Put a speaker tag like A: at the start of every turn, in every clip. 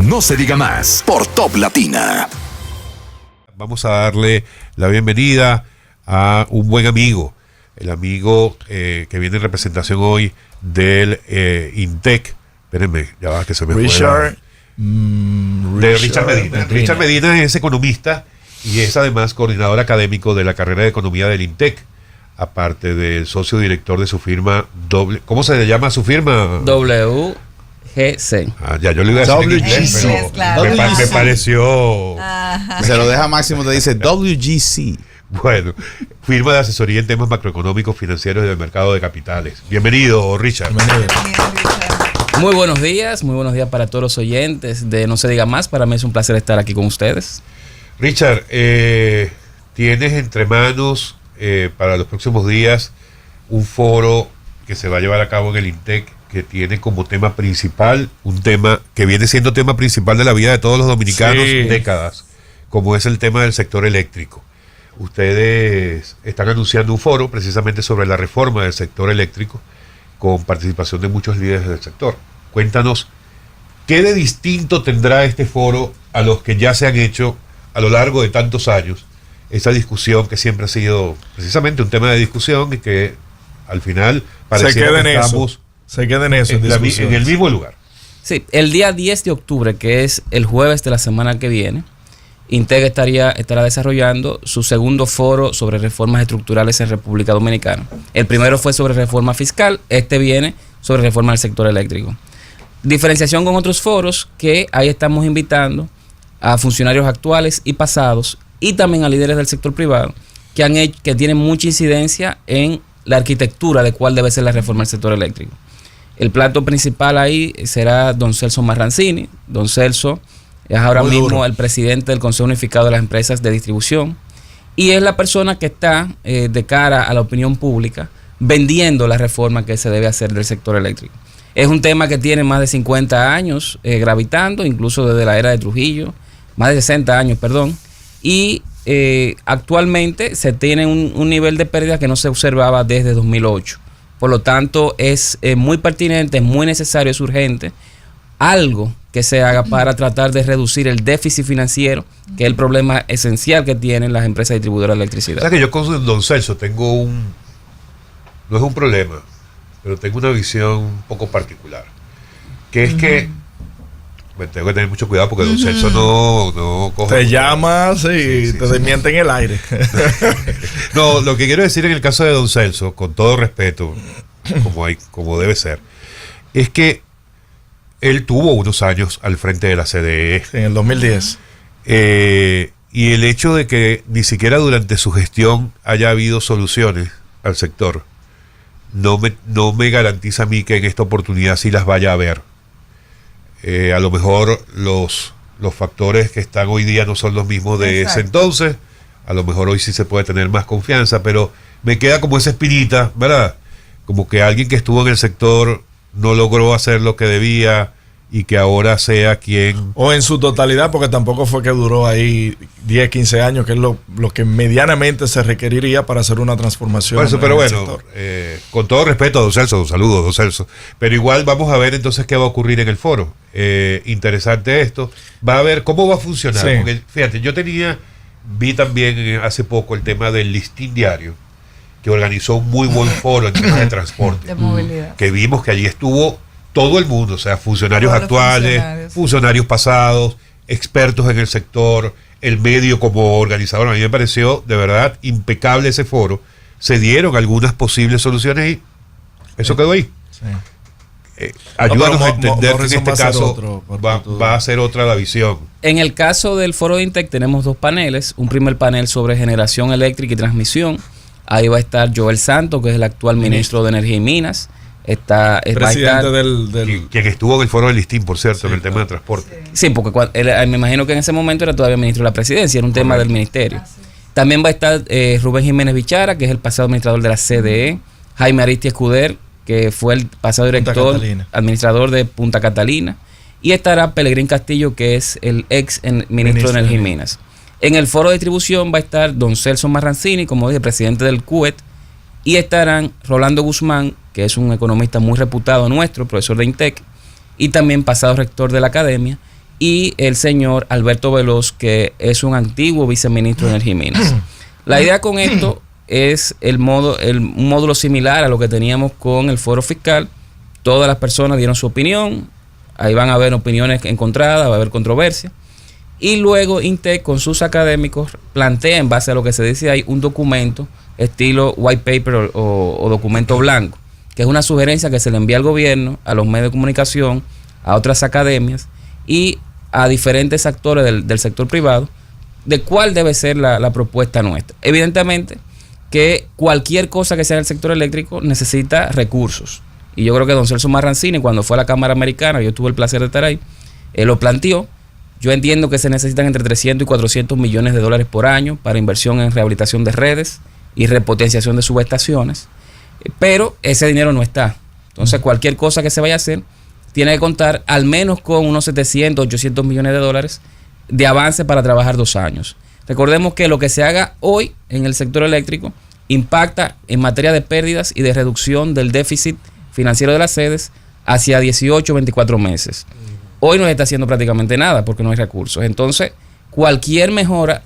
A: No se diga más por Top Latina.
B: Vamos a darle la bienvenida a un buen amigo, el amigo que viene en representación hoy del INTEC. Espérenme, ya va que se me fue. Richard Medina. Richard Medina es economista y es además coordinador académico de la carrera de economía del INTEC, aparte del socio director de su firma ¿cómo se llama su firma?
C: WGC.
B: Ya, yo le iba a decir en inglés, pero
D: claro.
B: me pareció...
D: Ajá.
E: Se lo deja Máximo, te dice WGC.
B: Bueno, firma de asesoría en temas macroeconómicos, financieros y del mercado de capitales. Bienvenido, Richard.
C: Muy buenos días para todos los oyentes de No se diga más. Para mí es un placer estar aquí con ustedes.
B: Richard, tienes entre manos para los próximos días un foro que se va a llevar a cabo en el INTEC, que tiene como tema principal un tema que viene siendo tema principal de la vida de todos los dominicanos décadas, como es el tema del sector eléctrico. Ustedes están anunciando un foro precisamente sobre la reforma del sector eléctrico con participación de muchos líderes del sector. Cuéntanos, ¿qué de distinto tendrá este foro a los que ya se han hecho a lo largo de tantos años? Esa discusión que siempre ha sido precisamente un tema de discusión y que al final pareciera que estamos en el mismo lugar.
C: Sí, el día 10 de octubre, que es el jueves de la semana que viene, INTEC estará desarrollando su segundo foro sobre reformas estructurales en República Dominicana. El primero fue sobre reforma fiscal, este viene sobre reforma del sector eléctrico. Diferenciación con otros foros que ahí estamos invitando a funcionarios actuales y pasados y también a líderes del sector privado que tienen mucha incidencia en la arquitectura de cuál debe ser la reforma del sector eléctrico. El plato principal ahí será don Celso Marrancini. Don Celso es ahora mismo el presidente del Consejo Unificado de las Empresas de Distribución y es la persona que está de cara a la opinión pública vendiendo la reforma que se debe hacer del sector eléctrico. Es un tema que tiene más de 50 años gravitando, incluso desde la era de Trujillo, más de 60 años, perdón, y actualmente se tiene un nivel de pérdida que no se observaba desde 2008. Por lo tanto, es muy pertinente, es muy necesario, es urgente, algo que se haga para tratar de reducir el déficit financiero, que es el problema esencial que tienen las empresas distribuidoras de electricidad.
B: O sea que yo con don Celso tengo no es un problema, pero tengo una visión un poco particular, que es que tengo que tener mucho cuidado porque don Celso no coge...
F: Te llamas y te desmiente en el aire.
B: No, lo que quiero decir en el caso de don Celso, con todo respeto, como debe ser, es que él tuvo unos años al frente de la CDE.
F: En el 2010.
B: Y el hecho de que ni siquiera durante su gestión haya habido soluciones al sector, no me garantiza a mí que en esta oportunidad sí las vaya a haber. A lo mejor los factores que están hoy día no son los mismos de ese entonces. A lo mejor hoy sí se puede tener más confianza, pero me queda como esa espinita, ¿verdad? Como que alguien que estuvo en el sector no logró hacer lo que debía y que ahora sea quien...
F: O en su totalidad, porque tampoco fue que duró ahí 10, 15 años, que es lo que medianamente se requeriría para hacer una transformación.
B: Por eso, pero bueno, con todo respeto a don Celso, saludos don Celso, pero igual vamos a ver entonces qué va a ocurrir en el foro. Interesante esto. Va a ver cómo va a funcionar. Sí. Porque, fíjate, vi también hace poco el tema del listín diario, que organizó un muy buen foro en temas de transporte.
D: De movilidad. Que
B: vimos que allí estuvo todo el mundo, o sea, funcionarios actuales, funcionarios pasados, expertos en el sector, el medio como organizador. A mí me pareció de verdad impecable ese foro. Se dieron algunas posibles soluciones y eso quedó ahí. Sí. Ayúdanos a entender que en este caso va a ser otra la visión.
C: En el caso del foro de INTEC tenemos dos paneles. Un primer panel sobre generación eléctrica y transmisión. Ahí va a estar Joel Santos, que es el actual ministro de Energía y Minas.
F: Presidente del...
B: Quien estuvo en el foro del listín, por cierto, en el tema de transporte.
C: Sí, porque me imagino que en ese momento era todavía ministro de la presidencia, era un tema del ministerio. También va a estar Rubén Jiménez Bichara, que es el pasado administrador de la CDE, Jaime Aristi Escuder, que fue el pasado director administrador de Punta Catalina, y estará Pelegrín Castillo, que es el ex ministro de Energía y Minas. En el foro de distribución va a estar don Celso Marrancini, como dije, presidente del CUET, y estarán Rolando Guzmán, que es un economista muy reputado nuestro, profesor de INTEC, y también pasado rector de la academia, y el señor Alberto Veloz, que es un antiguo viceministro de Energía y Minas. La idea con esto es un módulo similar a lo que teníamos con el foro fiscal. Todas las personas dieron su opinión, ahí van a haber opiniones encontradas, va a haber controversia. Y luego INTEC con sus académicos plantea en base a lo que se dice ahí un documento estilo white paper o documento blanco, que es una sugerencia que se le envía al gobierno, a los medios de comunicación, a otras academias y a diferentes actores del sector privado, de cuál debe ser la propuesta nuestra. Evidentemente que cualquier cosa que sea en el sector eléctrico necesita recursos. Y yo creo que don Celso Marrancini, cuando fue a la Cámara Americana, yo tuve el placer de estar ahí, lo planteó. Yo entiendo que se necesitan entre 300 y 400 millones de dólares por año para inversión en rehabilitación de redes y repotenciación de subestaciones, pero ese dinero no está. Entonces cualquier cosa que se vaya a hacer tiene que contar al menos con unos 700, 800 millones de dólares de avance para trabajar 2 años. Recordemos que lo que se haga hoy en el sector eléctrico impacta en materia de pérdidas y de reducción del déficit financiero de las sedes hacia 18, 24 meses. Hoy no se está haciendo prácticamente nada porque no hay recursos. Entonces, cualquier mejora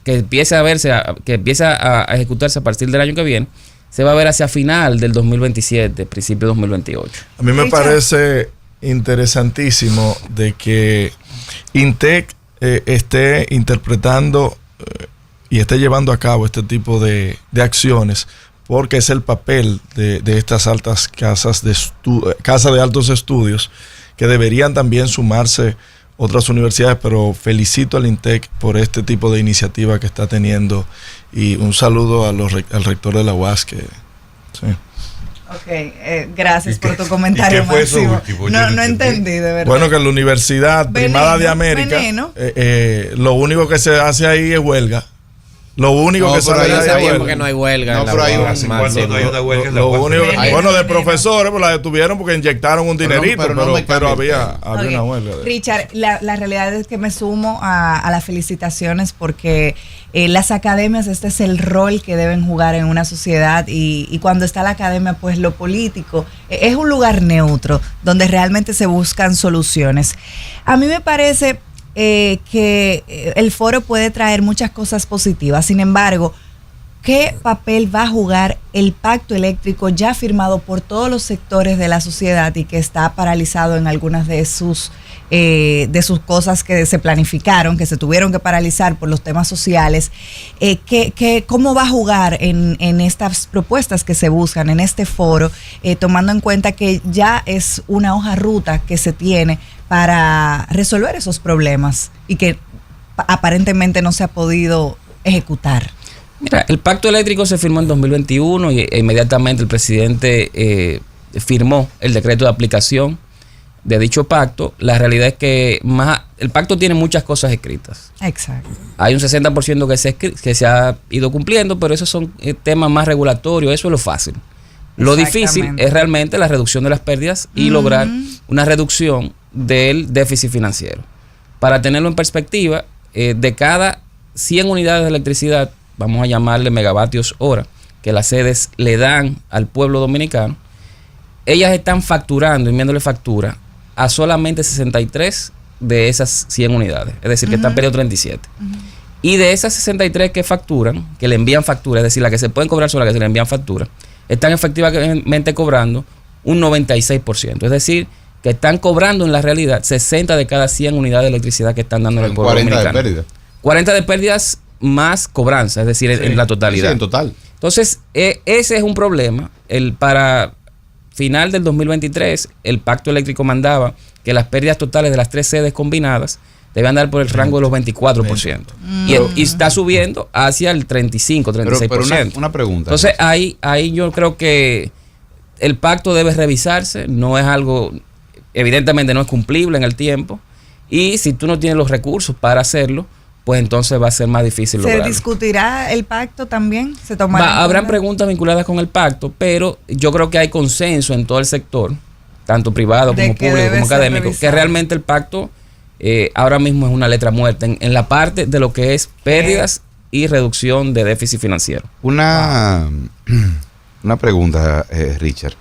C: que empiece a ejecutarse a partir del año que viene, se va a ver hacia final del 2027, principio de 2028.
F: A mí me parece interesantísimo de que INTEC esté interpretando y esté llevando a cabo este tipo de acciones, porque es el papel de estas altas casas de altos estudios, que deberían también sumarse otras universidades, pero felicito al INTEC por este tipo de iniciativa que está teniendo y un saludo al rector de la UAS que sí.
D: Ok, gracias por tu comentario,
B: ¿Y qué fue eso
D: Máximo?
B: último?
D: No entendí, de verdad.
F: Bueno, que en la Universidad Primada de América, lo único que se hace ahí es huelga. Lo único que se hace ahí es huelga.
E: porque no hay huelga.
A: No, pero hay
B: ¿Hace cuánto no hay una huelga en la
F: Lo
B: UAS?
F: único bueno, de profesores, pues la detuvieron porque inyectaron un dinerito, pero había
D: Ok.
F: una huelga.
D: Richard, la realidad es que me sumo a las felicitaciones porque las academias, este es el rol que deben jugar en una sociedad y cuando está la academia, pues lo político es un lugar neutro donde realmente se buscan soluciones. A mí me parece que el foro puede traer muchas cosas positivas. Sin embargo, ¿qué papel va a jugar el pacto eléctrico ya firmado por todos los sectores de la sociedad y que está paralizado en algunas de sus cosas que se planificaron, que se tuvieron que paralizar por los temas sociales? ¿Cómo va a jugar en estas propuestas que se buscan en este foro, tomando en cuenta que ya es una hoja ruta que se tiene para resolver esos problemas y que aparentemente no se ha podido ejecutar?
C: Mira, el pacto eléctrico se firmó en 2021 y inmediatamente el presidente firmó el decreto de aplicación de dicho pacto. La realidad es que el pacto tiene muchas cosas escritas.
D: Exacto.
C: Hay un 60% que se ha ido cumpliendo, pero esos son temas más regulatorios, eso es lo fácil. Lo difícil es realmente la reducción de las pérdidas y lograr una reducción del déficit financiero. Para tenerlo en perspectiva, de cada 100 unidades de electricidad, vamos a llamarle megavatios hora, que las sedes le dan al pueblo dominicano, ellas están facturando, enviándole factura a solamente 63 de esas 100 unidades. Es decir, que están perdiendo 37. Y de esas 63 que facturan, que le envían factura, es decir, las que se pueden cobrar son las que se le envían factura, están efectivamente cobrando un 96%. Es decir, que están cobrando en la realidad 60 de cada 100 unidades de electricidad que están dando al pueblo
E: 40
C: dominicano.
E: de pérdida.
C: 40 de pérdidas más cobranza, es decir, en la totalidad.
E: Sí, en total.
C: Entonces, ese es un problema. Para final del 2023, el pacto eléctrico mandaba que las pérdidas totales de las 3 sedes combinadas deben andar por el rango de los 24%. Y está subiendo hacia el 35, 36%.
E: Pero una pregunta.
C: Entonces, ahí yo creo que el pacto debe revisarse. No es algo, evidentemente no es cumplible en el tiempo. Y si tú no tienes los recursos para hacerlo, pues entonces va a ser más difícil lograrlo.
D: ¿Se discutirá el pacto también? ¿Se tomará?
C: Habrán preguntas vinculadas con el pacto, pero yo creo que hay consenso en todo el sector, tanto privado como público, como académico, que realmente el pacto ahora mismo es una letra muerta en la parte de lo que es pérdidas y reducción de déficit financiero.
E: Una pregunta, Richard.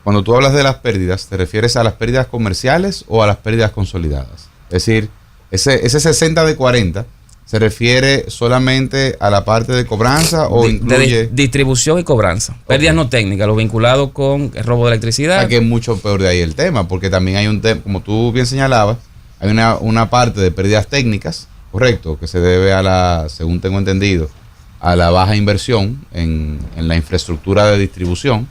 E: Cuando tú hablas de las pérdidas, ¿te refieres a las pérdidas comerciales o a las pérdidas consolidadas? Es decir, ese 60 de 40 se refiere solamente a la parte de cobranza o incluye...
C: distribución y cobranza. Pérdidas no técnicas, lo vinculado con el robo de electricidad.
E: Aquí es mucho peor de ahí el tema, porque también hay un tema, como tú bien señalabas, hay una parte de pérdidas técnicas, correcto, que se debe según tengo entendido, a la baja inversión en la infraestructura de distribución,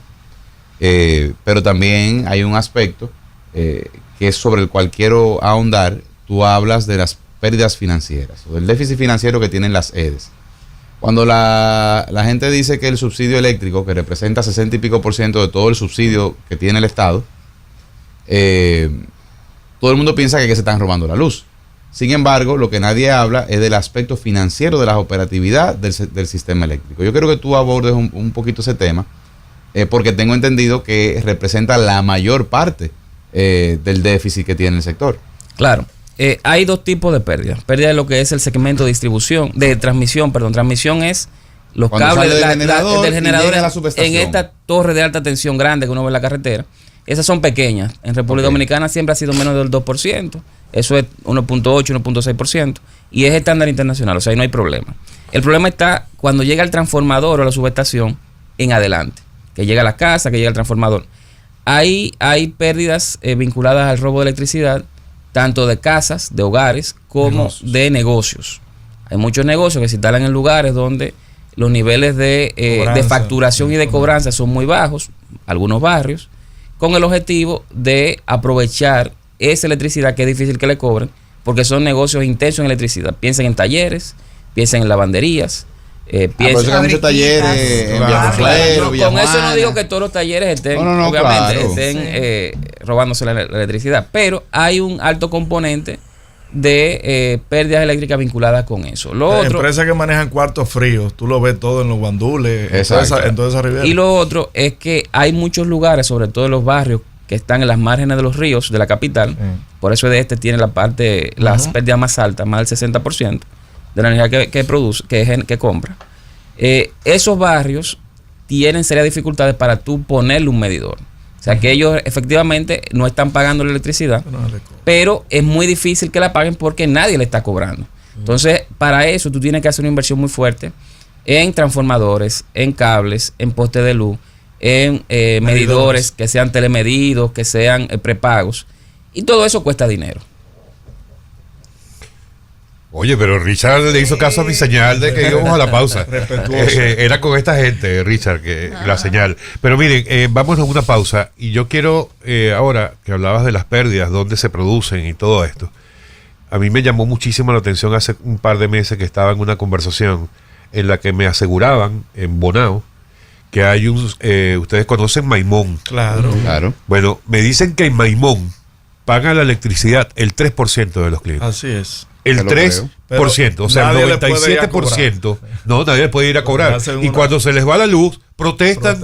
E: pero también hay un aspecto que es sobre el cual quiero ahondar. Tú hablas de las pérdidas financieras o del déficit financiero que tienen las EDES. Cuando la gente dice que el subsidio eléctrico, que representa 60 y pico % de todo el subsidio que tiene el Estado, todo el mundo piensa que se están robando la luz. Sin embargo, lo que nadie habla es del aspecto financiero de la operatividad del sistema eléctrico. Yo quiero que tú abordes un poquito ese tema, porque tengo entendido que representa la mayor parte del déficit que tiene el sector.
C: Claro. Hay dos tipos de pérdidas. Pérdida de lo que es el segmento de distribución, de transmisión, perdón. Transmisión es los
E: Cuando
C: cables
E: sale del generador
C: en
E: a la subestación.
C: esta torre de alta tensión grande que uno ve en la carretera. Esas son pequeñas. En República Dominicana siempre ha sido menos del 2%. Eso es 1.8, 1.6%. Y es estándar internacional, o sea, ahí no hay problema. El problema está cuando llega el transformador o la subestación en adelante. Que llega a la casa, que llega el transformador. Ahí hay pérdidas vinculadas al robo de electricidad, tanto de casas, de hogares, como de negocios. Hay muchos negocios que se instalan en lugares donde los niveles de facturación y de cobranza son muy bajos, algunos barrios, con el objetivo de aprovechar esa electricidad que es difícil que le cobren, porque son negocios intensos en electricidad. Piensen en talleres, piensen en lavanderías,
E: Por eso hay muchos talleres en Villaflor,
C: con eso no digo que todos los talleres estén, robándose la electricidad, pero hay un alto componente de pérdidas eléctricas vinculadas con eso.
F: Empresas que manejan cuartos fríos, tú lo ves todo en los guandules, en toda esa ribera.
C: Y lo otro es que hay muchos lugares, sobre todo en los barrios que están en las márgenes de los ríos de la capital, por eso tiene las pérdidas más altas, más del 60% de la energía que produce, que compra. Esos barrios tienen serias dificultades para tú ponerle un medidor. O sea, que ellos efectivamente no están pagando la electricidad, pero es muy difícil que la paguen porque nadie le está cobrando. Entonces, para eso tú tienes que hacer una inversión muy fuerte en transformadores, en cables, en postes de luz, en medidores que sean telemedidos, que sean prepagos. Y todo eso cuesta dinero.
B: Oye, pero Richard le hizo caso a mi señal de que íbamos a la pausa. Era con esta gente, Richard, que la señal. Pero miren, vamos a una pausa y yo quiero, ahora que hablabas de las pérdidas, dónde se producen y todo esto, a mí me llamó muchísimo la atención hace un par de meses que estaba en una conversación en la que me aseguraban en Bonao que hay ustedes conocen Maimón.
F: Claro.
B: Bueno, me dicen que en Maimón paga la electricidad el 3% de los clientes.
F: Así es.
B: El 3%, o sea, el 97%, no, nadie le puede ir a cobrar. Y cuando se les va la luz, protestan.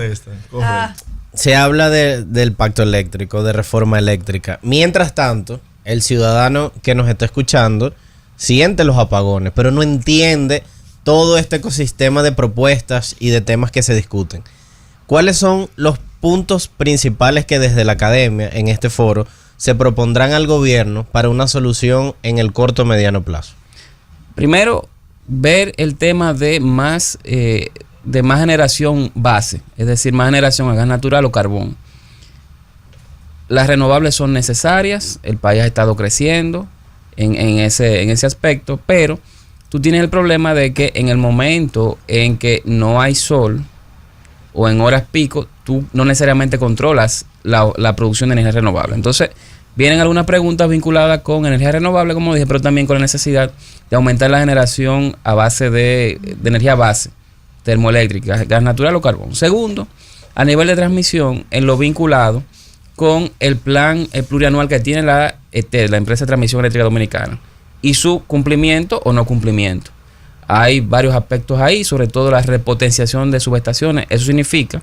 G: Se habla del pacto eléctrico, de reforma eléctrica. Mientras tanto, el ciudadano que nos está escuchando siente los apagones, pero no entiende todo este ecosistema de propuestas y de temas que se discuten. ¿Cuáles son los puntos principales que desde la academia, en este foro, se propondrán al gobierno para una solución en el corto o mediano plazo?
C: Primero, ver el tema de más generación base, es decir, más generación a gas natural o carbón. Las renovables son necesarias, el país ha estado creciendo en ese aspecto, pero tú tienes el problema de que en el momento en que no hay sol o en horas pico, tú no necesariamente controlas la producción de energía renovable. Entonces, vienen algunas preguntas vinculadas con energía renovable, como dije, pero también con la necesidad de aumentar la generación a base de energía base, termoeléctrica, gas natural o carbón. Segundo, a nivel de transmisión, en lo vinculado con el plan plurianual que tiene la empresa de transmisión eléctrica dominicana y su cumplimiento o no cumplimiento. Hay varios aspectos ahí, sobre todo la repotenciación de subestaciones. Eso significa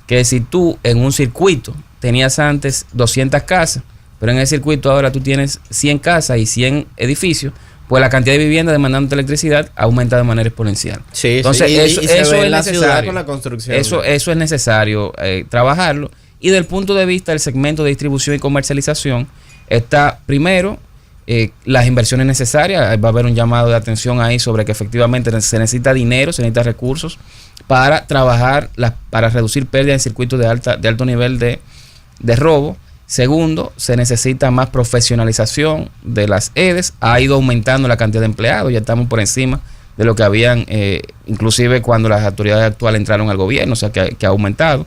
C: que si tú en un circuito tenías antes 200 casas, pero en el circuito ahora tú tienes 100 casas y 100 edificios, pues la cantidad de viviendas demandando electricidad aumenta de manera exponencial.
G: Sí,
C: entonces
G: sí.
C: Eso
G: se ve
C: es
G: en la ciudad
C: necesario.
G: con la construcción.
C: Eso es necesario trabajarlo. Y del punto de vista del segmento de distribución y comercialización, está primero las inversiones necesarias. Va a haber un llamado de atención ahí sobre que efectivamente se necesita dinero, se necesita recursos para trabajar, para reducir pérdidas en circuitos de alto nivel de robo. Segundo, se necesita más profesionalización de las EDES. Ha ido aumentando la cantidad de empleados, ya estamos por encima de lo que habían, inclusive cuando las autoridades actuales entraron al gobierno, o sea que ha aumentado.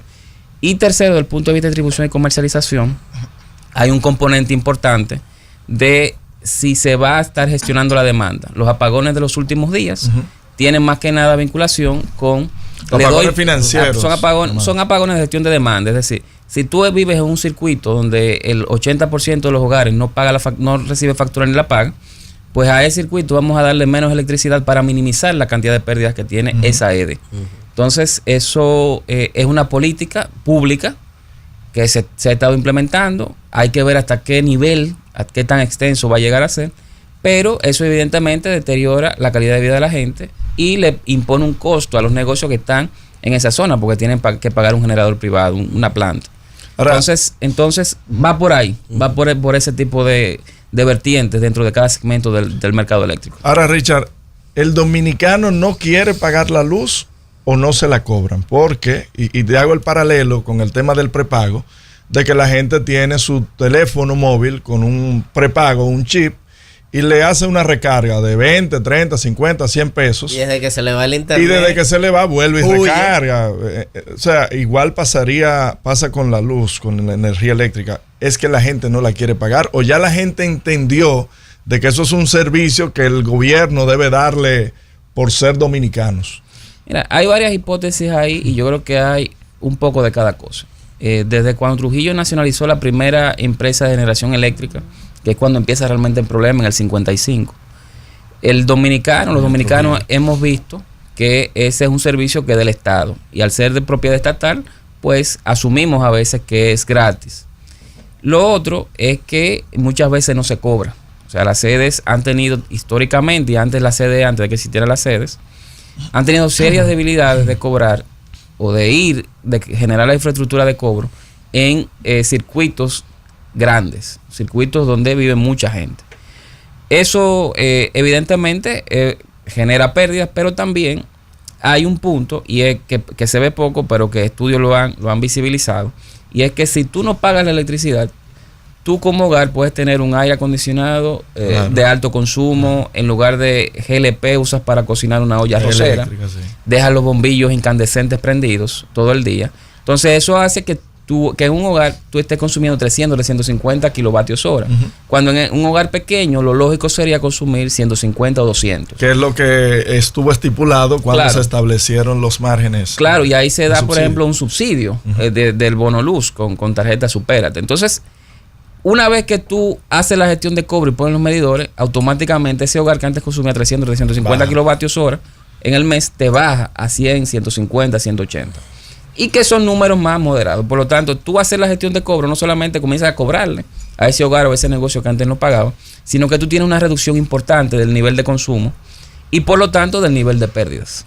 C: Y tercero, desde el punto de vista de distribución y comercialización, hay un componente importante de si se va a estar gestionando la demanda. Los apagones de los últimos días tienen más que nada vinculación con...
F: Apagones financieros.
C: Son apagones de gestión de demanda, es decir, si tú vives en un circuito donde el 80% de los hogares no recibe factura ni la paga, pues a ese circuito vamos a darle menos electricidad para minimizar la cantidad de pérdidas que tiene esa EDE. Entonces, eso es una política pública que se ha estado implementando. Hay que ver hasta qué nivel, a qué tan extenso va a llegar a ser, pero eso evidentemente deteriora la calidad de vida de la gente y le impone un costo a los negocios que están en esa zona porque tienen que pagar un generador privado, una planta. Ahora, entonces va por ahí, va por ese tipo de vertientes dentro de cada segmento del mercado eléctrico.
F: Ahora, Richard, ¿el dominicano no quiere pagar la luz o no se la cobran? Porque, y te hago el paralelo con el tema del prepago, de que la gente tiene su teléfono móvil con un prepago, un chip, y le hace una recarga de 20, 30, 50, 100 pesos.
G: Y desde que se le va el internet.
F: Y desde que se le va, vuelve y recarga. O sea, igual pasa con la luz, con la energía eléctrica. Es que la gente no la quiere pagar, o ya la gente entendió de que eso es un servicio que el gobierno debe darle por ser dominicanos.
C: Mira, hay varias hipótesis ahí y yo creo que hay un poco de cada cosa. Desde cuando Trujillo nacionalizó la primera empresa de generación eléctrica, que es cuando empieza realmente el problema en el 55, los dominicanos hemos visto que ese es un servicio que es del Estado y al ser de propiedad estatal, pues asumimos a veces que es gratis. Lo otro es que muchas veces no se cobra. O sea, las sedes han tenido históricamente, y antes de que existieran las sedes, han tenido serias debilidades de cobrar o de generar la infraestructura de cobro en circuitos grandes, circuitos donde vive mucha gente. Eso evidentemente genera pérdidas, pero también hay un punto, y es que se ve poco, pero que estudios lo han visibilizado, y es que si tú no pagas la electricidad, tú como hogar puedes tener un aire acondicionado de alto consumo, en lugar de GLP usas para cocinar una olla arrocera, sí. Dejas los bombillos incandescentes prendidos todo el día. Entonces eso hace que en un hogar tú estés consumiendo 300, 350 kilovatios hora. Cuando en un hogar pequeño lo lógico sería consumir 150 o 200. Que
F: es lo que estuvo estipulado cuando se establecieron los márgenes.
C: Claro, y ahí se da, por ejemplo, un subsidio del bono luz con tarjeta Supérate. Entonces, una vez que tú haces la gestión de cobro y pones los medidores, automáticamente ese hogar que antes consumía 300, 350 kilovatios hora en el mes te baja a 100, 150, 180. Y que son números más moderados. Por lo tanto, tú haces la gestión de cobro, no solamente comienzas a cobrarle a ese hogar o a ese negocio que antes no pagaba, sino que tú tienes una reducción importante del nivel de consumo y por lo tanto del nivel de pérdidas.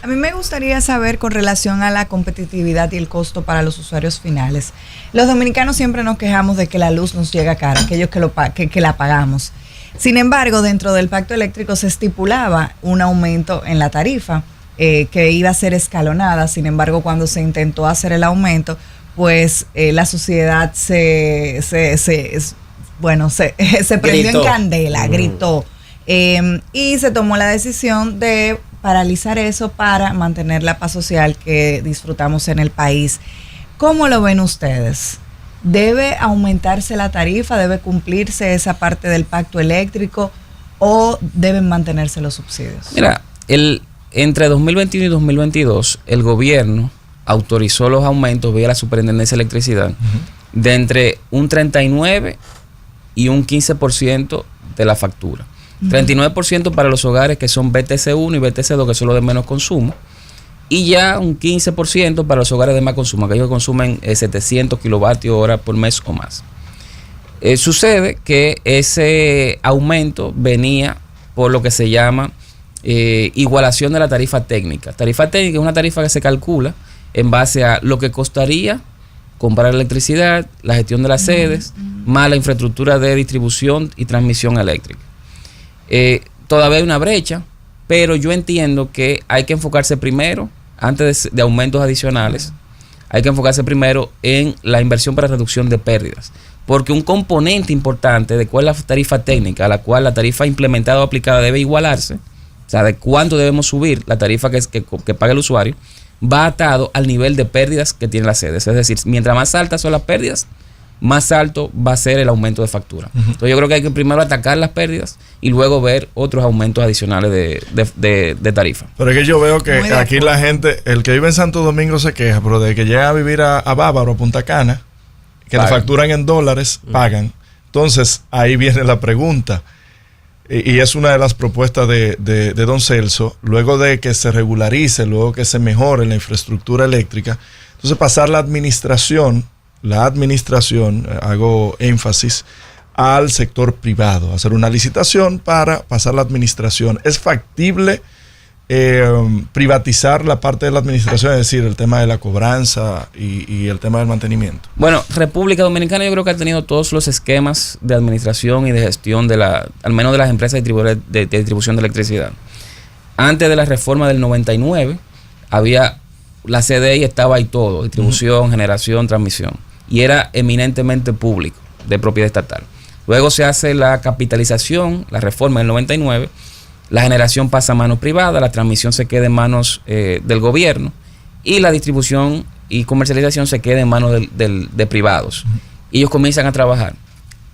D: A mí me gustaría saber con relación a la competitividad y el costo para los usuarios finales. Los dominicanos siempre nos quejamos de que la luz nos llega cara, aquellos que la pagamos. Sin embargo, dentro del pacto eléctrico se estipulaba un aumento en la tarifa que iba a ser escalonada. Sin embargo, cuando se intentó hacer el aumento, pues la sociedad se prendió en candela, gritó. Y se tomó la decisión de paralizar eso para mantener la paz social que disfrutamos en el país. ¿Cómo lo ven ustedes? ¿Debe aumentarse la tarifa? ¿Debe cumplirse esa parte del pacto eléctrico? ¿O deben mantenerse los subsidios?
C: Mira, entre 2021 y 2022, el gobierno autorizó los aumentos vía la Superintendencia de Electricidad de entre un 39 y un 15% de la factura. 39% para los hogares que son BTC1 y BTC2, que son los de menos consumo, y ya un 15% para los hogares de más consumo, aquellos que consumen 700 kilovatios hora por mes o más. Sucede que ese aumento venía por lo que se llama igualación de la tarifa técnica. Tarifa técnica es una tarifa que se calcula en base a lo que costaría comprar electricidad, la gestión de las sedes, más la infraestructura de distribución y transmisión eléctrica. Todavía hay una brecha, pero yo entiendo que hay que enfocarse primero, antes de aumentos adicionales, hay que enfocarse primero en la inversión para reducción de pérdidas. Porque un componente importante de cuál es la tarifa técnica, a la cual la tarifa implementada o aplicada debe igualarse, o sea, de cuánto debemos subir la tarifa que paga el usuario, va atado al nivel de pérdidas que tiene la sede. Es decir, mientras más altas son las pérdidas, más alto va a ser el aumento de factura. Entonces yo creo que hay que primero atacar las pérdidas y luego ver otros aumentos adicionales de tarifa.
F: Pero es que yo veo que aquí la gente, el que vive en Santo Domingo se queja, pero de que llega a vivir a Bávaro, a Punta Cana, que le facturan en dólares, pagan. Entonces ahí viene la pregunta. Y es una de las propuestas de don Celso, luego de que se regularice, luego que se mejore la infraestructura eléctrica, entonces pasar la administración, hago énfasis, al sector privado, hacer una licitación para pasar la administración. ¿Es factible privatizar la parte de la administración, es decir, el tema de la cobranza y el tema del mantenimiento?
C: Bueno, República Dominicana yo creo que ha tenido todos los esquemas de administración y de gestión al menos de las empresas de distribución de electricidad. Antes de la reforma del 99, la CDI estaba ahí todo, distribución, generación, transmisión, y era eminentemente público, de propiedad estatal. Luego se hace la capitalización, la reforma del 99, la generación pasa a manos privadas, la transmisión se queda en manos del gobierno y la distribución y comercialización se queda en manos de privados. Y ellos comienzan a trabajar.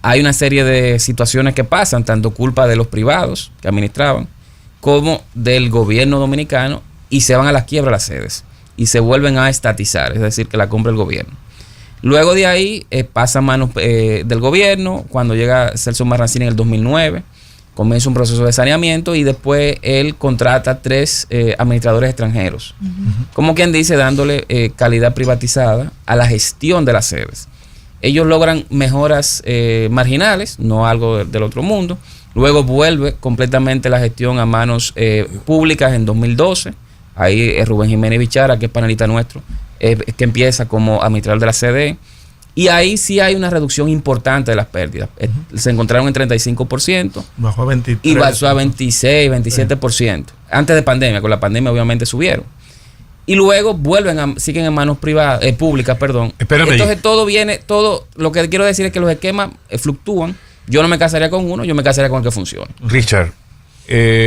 C: Hay una serie de situaciones que pasan, tanto culpa de los privados que administraban, como del gobierno dominicano, y se van a la quiebra las sedes y se vuelven a estatizar, es decir, que la compra el gobierno. Luego de ahí pasa a manos del gobierno, cuando llega Celso Marrancini en el 2009, comienza un proceso de saneamiento y después él contrata 3 administradores extranjeros. Como quien dice, dándole calidad privatizada a la gestión de las sedes. Ellos logran mejoras marginales, no algo del otro mundo. Luego vuelve completamente la gestión a manos públicas en 2012. Ahí Rubén Jiménez Bichara, que es panelista nuestro, que empieza como administrador de la CDE. Y ahí sí hay una reducción importante de las pérdidas. Se encontraron en 35%.
F: Bajó a 23%.
C: Y bajó a 26, 27%. Antes de pandemia, con la pandemia obviamente subieron. Y luego siguen en manos públicas, perdón.
B: Espérame.
C: Entonces todo lo que quiero decir es que los esquemas fluctúan. Yo no me casaría con uno, yo me casaría con el que funcione.
B: Richard,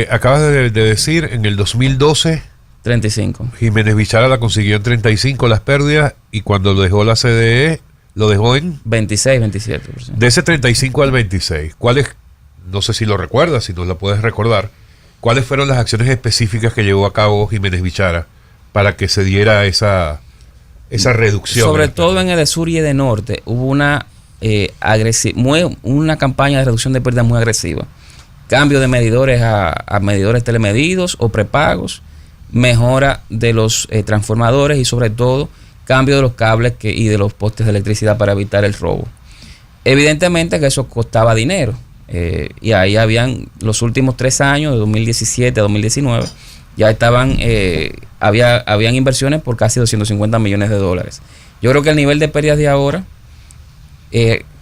B: acabas de decir en el 2012
C: 35.
B: Jiménez Bichara la consiguió en 35 las pérdidas y cuando lo dejó la CDE lo dejó en
C: 26, 27%.
B: De ese 35 al 26, ¿cuáles, no sé si lo recuerdas, si nos lo puedes recordar, cuáles fueron las acciones específicas que llevó a cabo Jiménez Bichara para que se diera esa reducción?
C: Sobre todo en el de sur y el de norte hubo una campaña de reducción de pérdidas muy agresiva. Cambio de medidores a medidores telemedidos o prepagos, mejora de los transformadores y sobre todo cambio de los cables y de los postes de electricidad para evitar el robo. Evidentemente que eso costaba dinero y ahí habían los últimos 3 años, de 2017 a 2019, ya habían inversiones por casi $250 millones. Yo creo que el nivel de pérdidas de ahora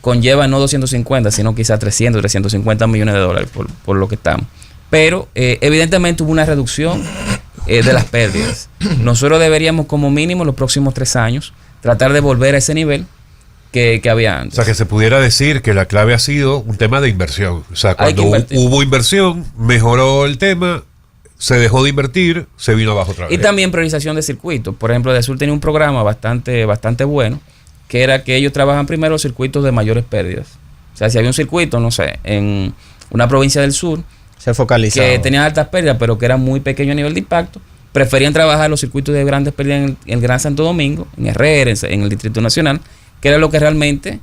C: conlleva no 250, sino quizás 350 millones de dólares por lo que estamos. Pero evidentemente hubo una reducción de las pérdidas. Nosotros deberíamos como mínimo los próximos 3 años tratar de volver a ese nivel que había antes.
B: O sea, que se pudiera decir que la clave ha sido un tema de inversión. O sea, cuando hubo inversión, mejoró el tema, se dejó de invertir, se vino abajo otra vez.
C: Y también priorización de circuitos. Por ejemplo, Edesur tenía un programa bastante bueno, que era que ellos trabajan primero los circuitos de mayores pérdidas. O sea, si había un circuito, no sé, en una provincia del sur,
G: se focalizaba,
C: que tenía altas pérdidas, pero que era muy pequeño a nivel de impacto, preferían trabajar los circuitos de grandes pérdidas en el Gran Santo Domingo, en Herrera, en el Distrito Nacional, que era lo que realmente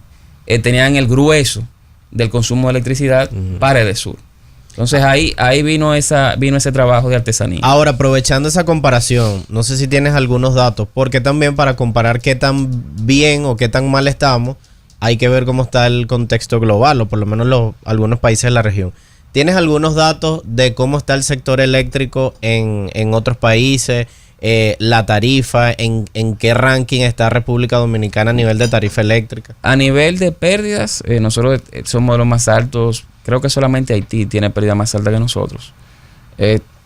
C: tenían el grueso del consumo de electricidad para Edesur. Entonces ahí vino ese trabajo de artesanía.
G: Ahora, aprovechando esa comparación, no sé si tienes algunos datos, porque también para comparar qué tan bien o qué tan mal estamos, hay que ver cómo está el contexto global, o por lo menos algunos países de la región. ¿Tienes algunos datos de cómo está el sector eléctrico en otros países? la tarifa, en qué ranking está República Dominicana a nivel de tarifa eléctrica.
C: A nivel de pérdidas, nosotros somos los más altos. Creo que solamente Haití tiene pérdida más alta que nosotros.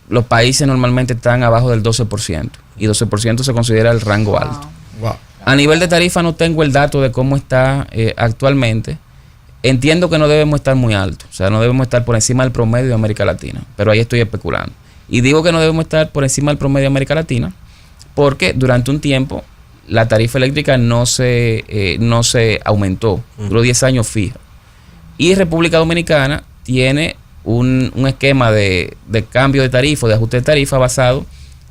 C: Los países normalmente están abajo del 12%, y 12% se considera el rango alto.
F: Wow.
C: A nivel de tarifa no tengo el dato de cómo está actualmente. Entiendo que no debemos estar muy altos, o sea, no debemos estar por encima del promedio de América Latina, pero ahí estoy especulando. Y digo que no debemos estar por encima del promedio de América Latina porque durante un tiempo la tarifa eléctrica no se aumentó, duró 10 años fija. Y República Dominicana tiene un esquema de cambio de tarifa, de ajuste de tarifa basado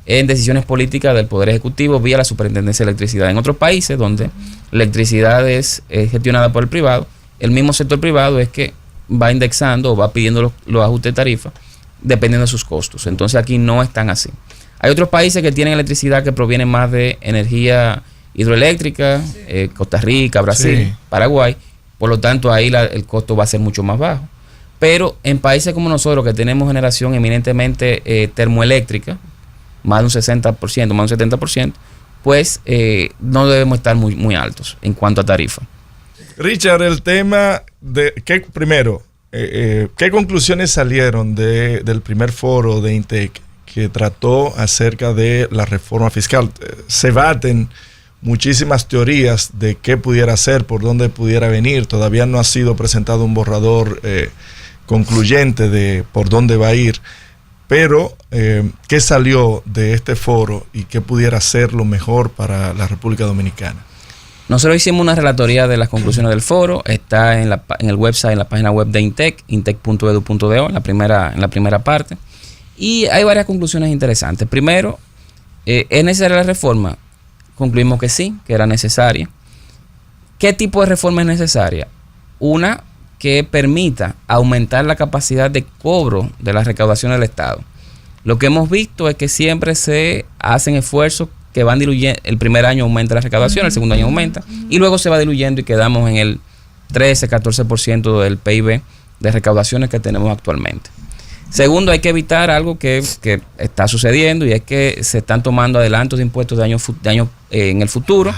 C: en decisiones políticas del Poder Ejecutivo vía la Superintendencia de Electricidad. En otros países donde la electricidad es gestionada por el privado, el mismo sector privado es que va indexando o va pidiendo los ajustes de tarifa dependiendo de sus costos. Entonces aquí no es tan así. Hay otros países que tienen electricidad que proviene más de energía hidroeléctrica, Costa Rica, Brasil, Paraguay. Por lo tanto, ahí el costo va a ser mucho más bajo. Pero en países como nosotros, que tenemos generación eminentemente termoeléctrica, más de un 60%, más de un 70%, pues no debemos estar muy altos en cuanto a tarifa.
F: Richard, el tema de que primero, ¿qué conclusiones salieron del primer foro de INTEC que trató acerca de la reforma fiscal? Se baten muchísimas teorías de qué pudiera ser, por dónde pudiera venir. Todavía no ha sido presentado un borrador concluyente de por dónde va a ir. Pero, ¿qué salió de este foro y qué pudiera ser lo mejor para la República Dominicana?
C: Nosotros hicimos una relatoría de las conclusiones del foro. Está en el website, en la página web de INTEC, intec.edu.do, en la primera parte. Y hay varias conclusiones interesantes. Primero, ¿es necesaria la reforma? Concluimos que sí, que era necesaria. ¿Qué tipo de reforma es necesaria? Una que permita aumentar la capacidad de cobro de la recaudación del Estado. Lo que hemos visto es que siempre se hacen esfuerzos que van diluyendo. El primer año aumenta la recaudación, el segundo año aumenta, y luego se va diluyendo y quedamos en el 13-14% del PIB de recaudaciones que tenemos actualmente. Segundo, hay que evitar algo que está sucediendo, y es que se están tomando adelantos de impuestos de año en el futuro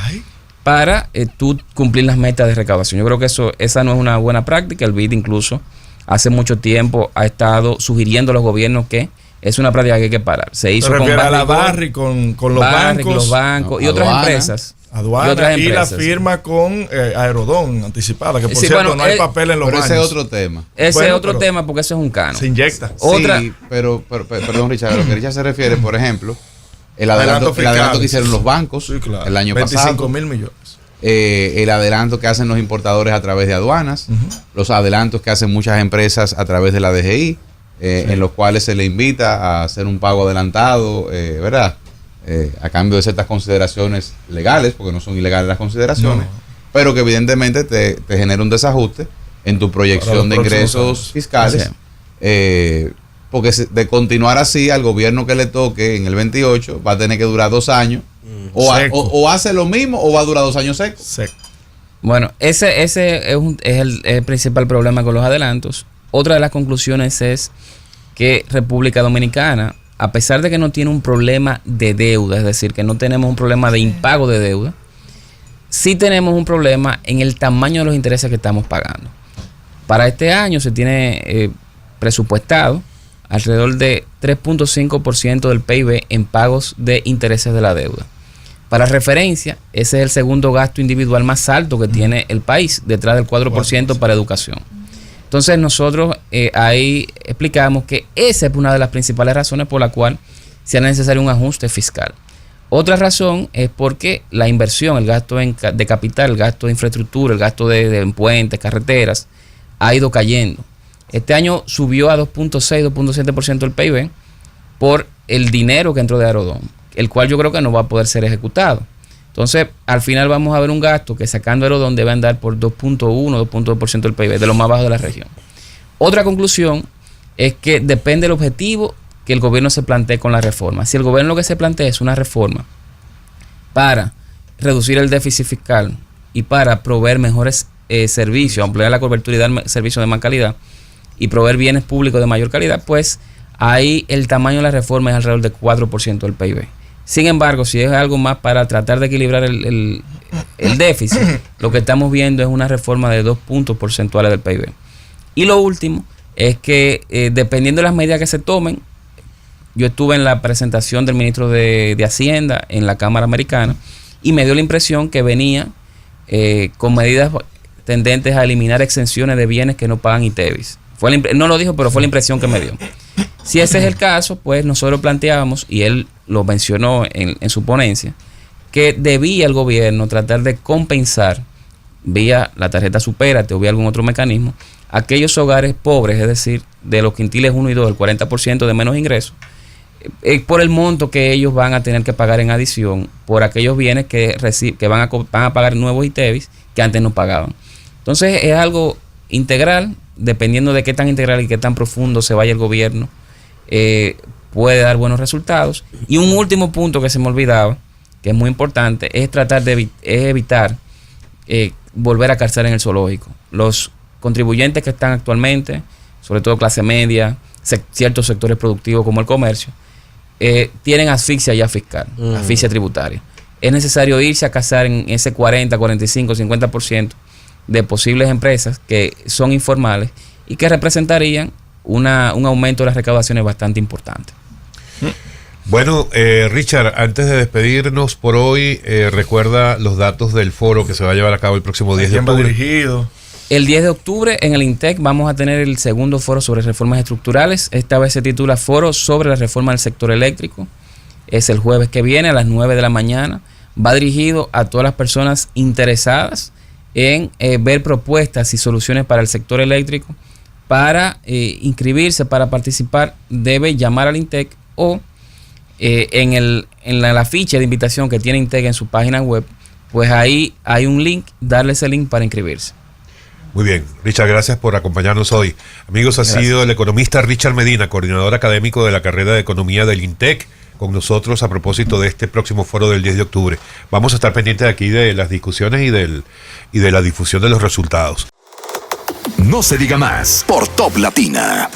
C: para tú cumplir las metas de recaudación. Yo creo que esa no es una buena práctica. El BID incluso hace mucho tiempo ha estado sugiriendo a los gobiernos que es una práctica que hay que parar. Se hizo con
F: la Barrick, con los bancos
C: y otras empresas.
F: Aduana y la firma con Aerodón anticipada, que por cierto no hay papel en los baños.
E: Ese es otro tema.
C: Ese es otro tema porque eso es un canon.
F: Se inyecta.
E: Sí, pero perdón, Richard, a lo que Richard se refiere, por ejemplo, el adelanto que hicieron los bancos el año
F: 25 mil millones.
E: El adelanto que hacen los importadores a través de aduanas, los adelantos que hacen muchas empresas a través de la DGI, en los cuales se le invita a hacer un pago adelantado, ¿verdad? A cambio de ciertas consideraciones legales, porque no son ilegales las consideraciones, pero que evidentemente te genera un desajuste en tu proyección de ingresos fiscales, porque de continuar así, al gobierno que le toque en el 28 va a tener que durar 2 años, o hace lo mismo o va a durar 2 años seco.
C: Bueno, ese es el principal problema con los adelantos. Otra de las conclusiones es que República Dominicana, a pesar de que no tiene un problema de deuda, es decir, que no tenemos un problema de impago de deuda, sí tenemos un problema en el tamaño de los intereses que estamos pagando. Para este año se tiene presupuestado alrededor de 3.5% del PIB en pagos de intereses de la deuda. Para referencia, ese es el segundo gasto individual más alto que tiene el país, detrás del 4% para educación. Entonces nosotros ahí explicamos que esa es una de las principales razones por la cual sea necesario un ajuste fiscal. Otra razón es porque la inversión, el gasto de capital, el gasto de infraestructura, el gasto de puentes, carreteras, ha ido cayendo. Este año subió a 2.6, 2.7% del PIB por el dinero que entró de Aerodón, el cual yo creo que no va a poder ser ejecutado. Entonces, al final vamos a ver un gasto que sacando Aerodón debe andar por 2.1, 2.2% del PIB, de lo más bajo de la región. Otra conclusión es que depende del objetivo que el gobierno se plantee con la reforma. Si el gobierno lo que se plantea es una reforma para reducir el déficit fiscal y para proveer mejores servicios, ampliar la cobertura y dar servicios de más calidad y proveer bienes públicos de mayor calidad, pues ahí el tamaño de la reforma es alrededor del 4% del PIB. Sin embargo, si es algo más para tratar de equilibrar el déficit, lo que estamos viendo es una reforma de 2 puntos porcentuales del PIB. Y lo último es que dependiendo de las medidas que se tomen, yo estuve en la presentación del ministro de Hacienda en la Cámara Americana y me dio la impresión que venía con medidas tendentes a eliminar exenciones de bienes que no pagan ITEVIS. No lo dijo, pero fue la impresión que me dio. Si ese es el caso, pues nosotros planteábamos, y él lo mencionó en su ponencia, que debía el gobierno tratar de compensar vía la tarjeta Supérate o vía algún otro mecanismo aquellos hogares pobres, es decir, de los quintiles 1 y 2, el 40% de menos ingresos, por el monto que ellos van a tener que pagar en adición por aquellos bienes que van a pagar nuevos ITEVIS que antes no pagaban. Entonces es algo integral, dependiendo de qué tan integral y qué tan profundo se vaya el gobierno, puede dar buenos resultados. Y un último punto que se me olvidaba, que es muy importante, es tratar de evitar volver a calzar en el zoológico. Los contribuyentes que están actualmente, sobre todo clase media, ciertos sectores productivos como el comercio, tienen asfixia ya fiscal, asfixia tributaria. Es necesario irse a cazar en ese 40, 45, 50% de posibles empresas que son informales y que representarían un aumento de las recaudaciones bastante importante.
B: Bueno, Richard, antes de despedirnos por hoy, recuerda los datos del foro que se va a llevar a cabo el próximo 10 de octubre.
F: Dirigido.
C: El 10 de octubre en el INTEC vamos a tener el segundo foro sobre reformas estructurales. Esta vez se titula Foro sobre la reforma del sector eléctrico. Es el jueves que viene a las 9 de la mañana. Va dirigido a todas las personas interesadas en ver propuestas y soluciones para el sector eléctrico. Para inscribirse, para participar, debe llamar al INTEC o en la ficha de invitación que tiene INTEC en su página web, pues ahí hay un link, darle ese link para inscribirse.
B: Muy bien, Richard, gracias por acompañarnos hoy. Amigos, ha sido el economista Richard Medina, coordinador académico de la carrera de Economía del INTEC, con nosotros a propósito de este próximo foro del 10 de octubre. Vamos a estar pendientes aquí de las discusiones y de la difusión de los resultados.
A: No se diga más por Top Latina.